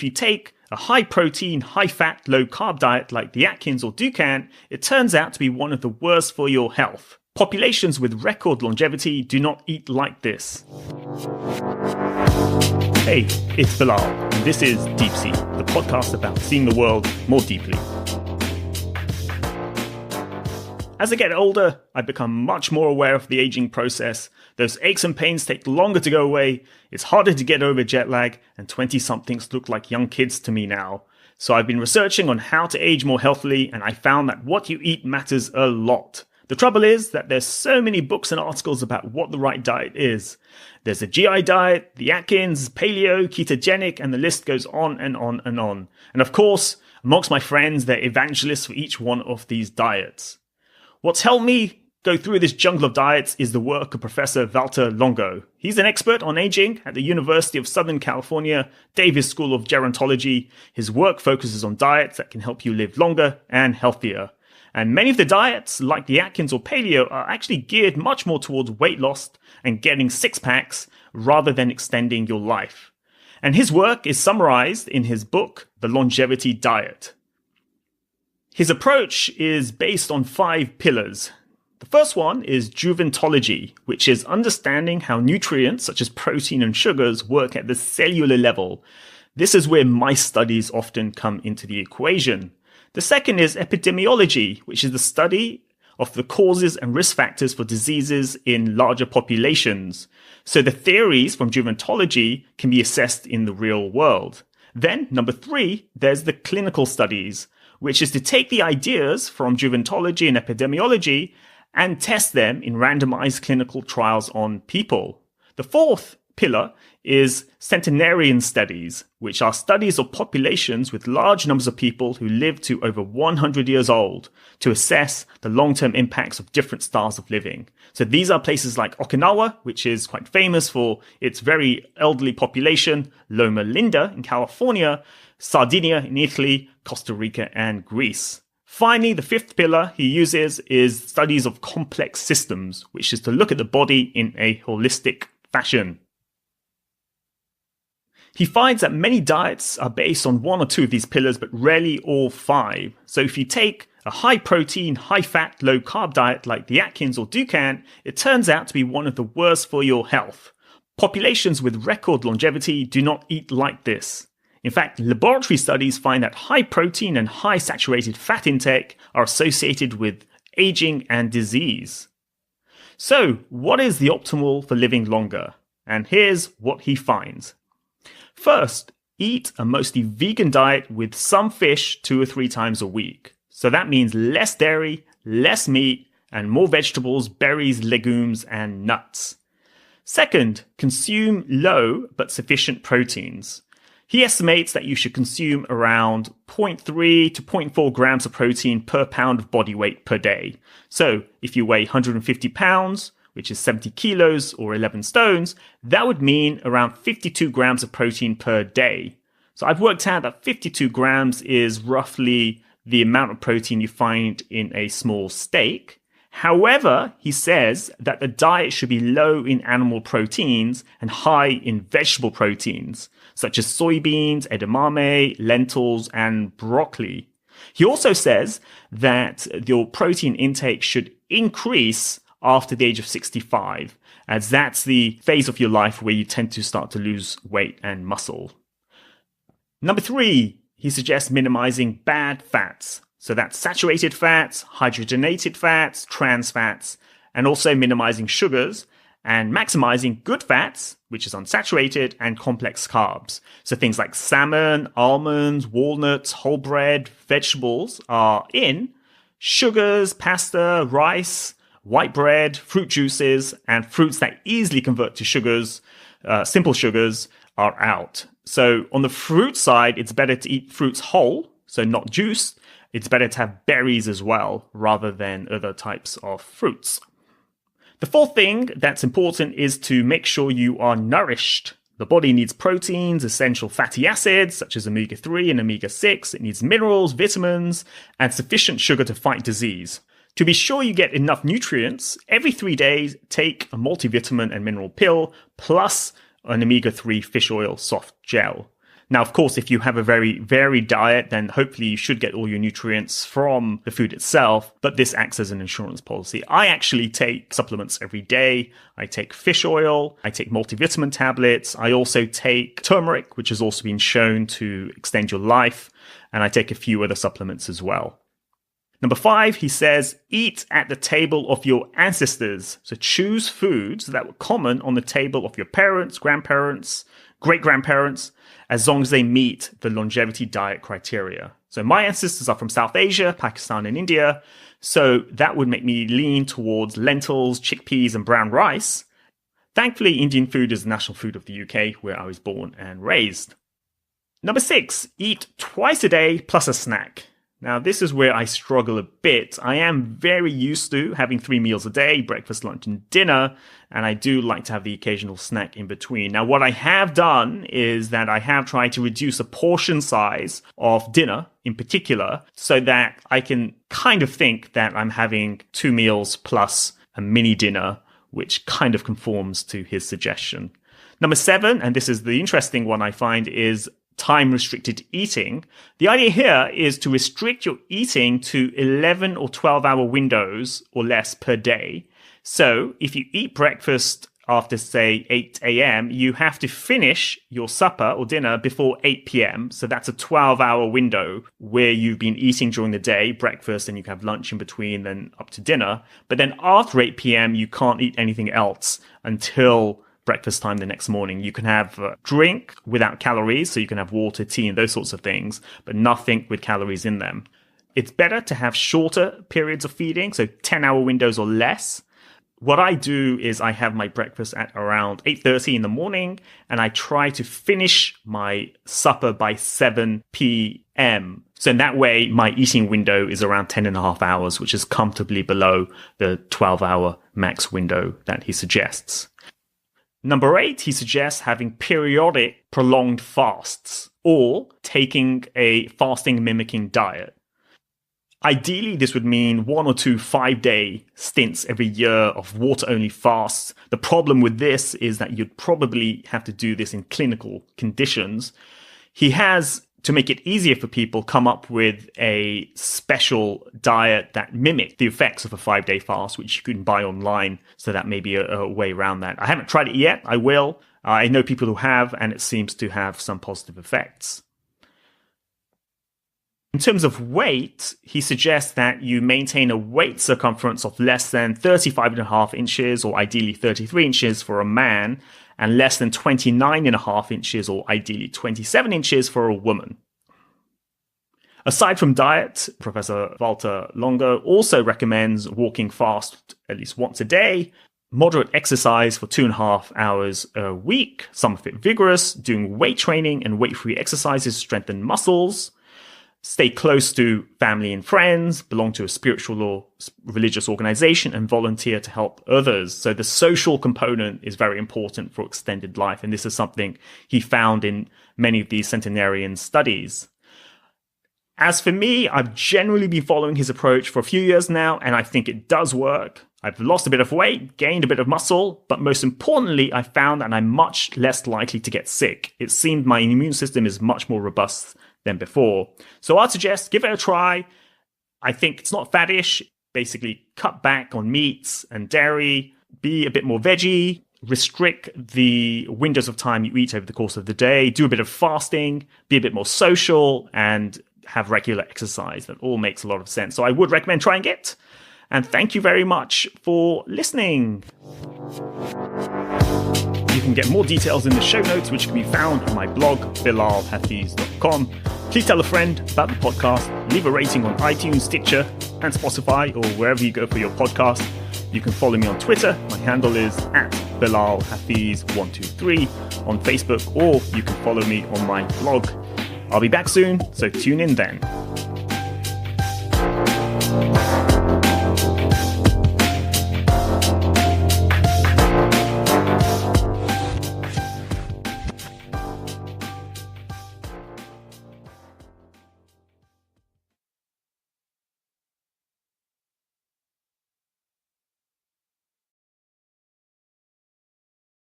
if you take a high protein, high fat, low carb diet like the Atkins or Dukan, it turns out to be one of the worst for your health. Populations with record longevity do not eat like this. Hey, it's Bilal, and this is Deep Sea, the podcast about seeing the world more deeply. As I get older, I become much more aware of the aging process. Those aches and pains take longer to go away, it's harder to get over jet lag, and 20-somethings look like young kids to me now. So I've been researching on how to age more healthily, and I found that what you eat matters a lot. The trouble is that there's so many books and articles about what the right diet is. There's the GI diet, the Atkins, Paleo, Ketogenic, and the list goes on and on and on. And of course, amongst my friends, they're evangelists for each one of these diets. What's helped me go through this jungle of diets is the work of Professor Valter Longo. He's an expert on aging at the University of Southern California, Davis School of Gerontology. His work focuses on diets that can help you live longer and healthier. And many of the diets, like the Atkins or Paleo, are actually geared much more towards weight loss and getting six-packs rather than extending your life. And his work is summarized in his book, The Longevity Diet. His approach is based on 5 pillars. The first one is juvenology, which is understanding how nutrients such as protein and sugars work at the cellular level. This is where mice studies often come into the equation. The second is epidemiology, which is the study of the causes and risk factors for diseases in larger populations. So the theories from juvenology can be assessed in the real world. Then, number 3, there's the clinical studies, which is to take the ideas from juvenology and epidemiology and test them in randomized clinical trials on people. The fourth pillar is centenarian studies, which are studies of populations with large numbers of people who live to over 100 years old to assess the long-term impacts of different styles of living. So these are places like Okinawa, which is quite famous for its very elderly population, Loma Linda in California, Sardinia in Italy, Costa Rica, and Greece. Finally, the fifth pillar he uses is studies of complex systems, which is to look at the body in a holistic fashion. He finds that many diets are based on 1 or 2 of these pillars, but rarely all 5. So if you take a high protein, high fat, low carb diet like the Atkins or Dukan, it turns out to be one of the worst for your health. Populations with record longevity do not eat like this. In fact, laboratory studies find that high protein and high saturated fat intake are associated with aging and disease. So, what is the optimal for living longer? And here's what he finds. First, eat a mostly vegan diet with some fish 2 or 3 times a week. So that means less dairy, less meat, and more vegetables, berries, legumes, and nuts. Second, consume low but sufficient proteins. He estimates that you should consume around 0.3 to 0.4 grams of protein per pound of body weight per day. So if you weigh 150 pounds, which is 70 kilos or 11 stones, that would mean around 52 grams of protein per day. So I've worked out that 52 grams is roughly the amount of protein you find in a small steak. However, he says that the diet should be low in animal proteins and high in vegetable proteins, such as soybeans, edamame, lentils, and broccoli. He also says that your protein intake should increase after the age of 65, as that's the phase of your life where you tend to start to lose weight and muscle. Number 3, he suggests minimizing bad fats. So that's saturated fats, hydrogenated fats, trans fats, and also minimizing sugars and maximizing good fats, which is unsaturated, and complex carbs. So things like salmon, almonds, walnuts, whole bread, vegetables are in. Sugars, pasta, rice, white bread, fruit juices, and fruits that easily convert to sugars, simple sugars, are out. So on the fruit side, it's better to eat fruits whole, so not juiced. It's better to have berries as well, rather than other types of fruits. The fourth thing that's important is to make sure you are nourished. The body needs proteins, essential fatty acids, such as omega-3 and omega-6. It needs minerals, vitamins, and sufficient sugar to fight disease. To be sure you get enough nutrients, every 3 days, take a multivitamin and mineral pill, plus an omega-3 fish oil soft gel. Now, of course, if you have a very varied diet, then hopefully you should get all your nutrients from the food itself, but this acts as an insurance policy. I actually take supplements every day. I take fish oil, I take multivitamin tablets, I also take turmeric, which has also been shown to extend your life, and I take a few other supplements as well. Number 5, he says, eat at the table of your ancestors. So choose foods that were common on the table of your parents, grandparents, great-grandparents, as long as they meet the longevity diet criteria. So my ancestors are from South Asia, Pakistan and India. So that would make me lean towards lentils, chickpeas and brown rice. Thankfully, Indian food is the national food of the UK, where I was born and raised. Number 6, eat twice a day plus a snack. Now, this is where I struggle a bit. I am very used to having 3 meals a day, breakfast, lunch, and dinner, and I do like to have the occasional snack in between. Now, what I have done is that I have tried to reduce the portion size of dinner in particular, so that I can kind of think that I'm having 2 meals plus a mini dinner, which kind of conforms to his suggestion. Number 7, and this is the interesting one I find, is time-restricted eating. The idea here is to restrict your eating to 11 or 12-hour windows or less per day. So if you eat breakfast after, say, 8 a.m., you have to finish your supper or dinner before 8 p.m. So that's a 12-hour window where you've been eating during the day, breakfast, and you can have lunch in between, then up to dinner. But then after 8 p.m., you can't eat anything else until breakfast time the next morning. You can have a drink without calories, so you can have water, tea, and those sorts of things, but nothing with calories in them. It's better to have shorter periods of feeding, so 10-hour windows or less. What I do is I have my breakfast at around 8:30 in the morning, and I try to finish my supper by 7 p.m. So in that way, my eating window is around 10 and a half hours, which is comfortably below the 12-hour max window that he suggests. Number 8, he suggests having periodic prolonged fasts or taking a fasting mimicking diet. Ideally, this would mean 1 or 2 5-day stints every year of water-only fasts. The problem with this is that you'd probably have to do this in clinical conditions. He has, to make it easier for people, come up with a special diet that mimics the effects of a 5-day fast, which you can buy online. So that may be a way around that. I haven't tried it yet. I will. I know people who have, and it seems to have some positive effects. In terms of weight, he suggests that you maintain a waist circumference of less than 35.5 inches, or ideally 33 inches for a man, and less than 29.5 inches, or ideally 27 inches for a woman. Aside from diet, Professor Valter Longo also recommends walking fast at least once a day, moderate exercise for 2.5 hours a week, some of it vigorous, doing weight training and weight-free exercises to strengthen muscles, stay close to family and friends, belong to a spiritual or religious organization, and volunteer to help others. So the social component is very important for extended life, and this is something he found in many of these centenarian studies. As for me, I've generally been following his approach for a few years now, and I think it does work. I've lost a bit of weight, gained a bit of muscle, but most importantly, I found that I'm much less likely to get sick. It seemed my immune system is much more robust than before. So I'd suggest give it a try. I think it's not faddish. Basically, cut back on meats and dairy, be a bit more veggie, restrict the windows of time you eat over the course of the day, do a bit of fasting, be a bit more social, and have regular exercise. That all makes a lot of sense. So I would recommend trying it. And thank you very much for listening. You can get more details in the show notes, which can be found on my blog, bilalhafiz.com. Please tell a friend about the podcast, leave a rating on iTunes, Stitcher, and Spotify, or wherever you go for your podcast. You can follow me on Twitter. My handle is @bilalhafiz123 on Facebook, or you can follow me on my blog. I'll be back soon, so tune in then.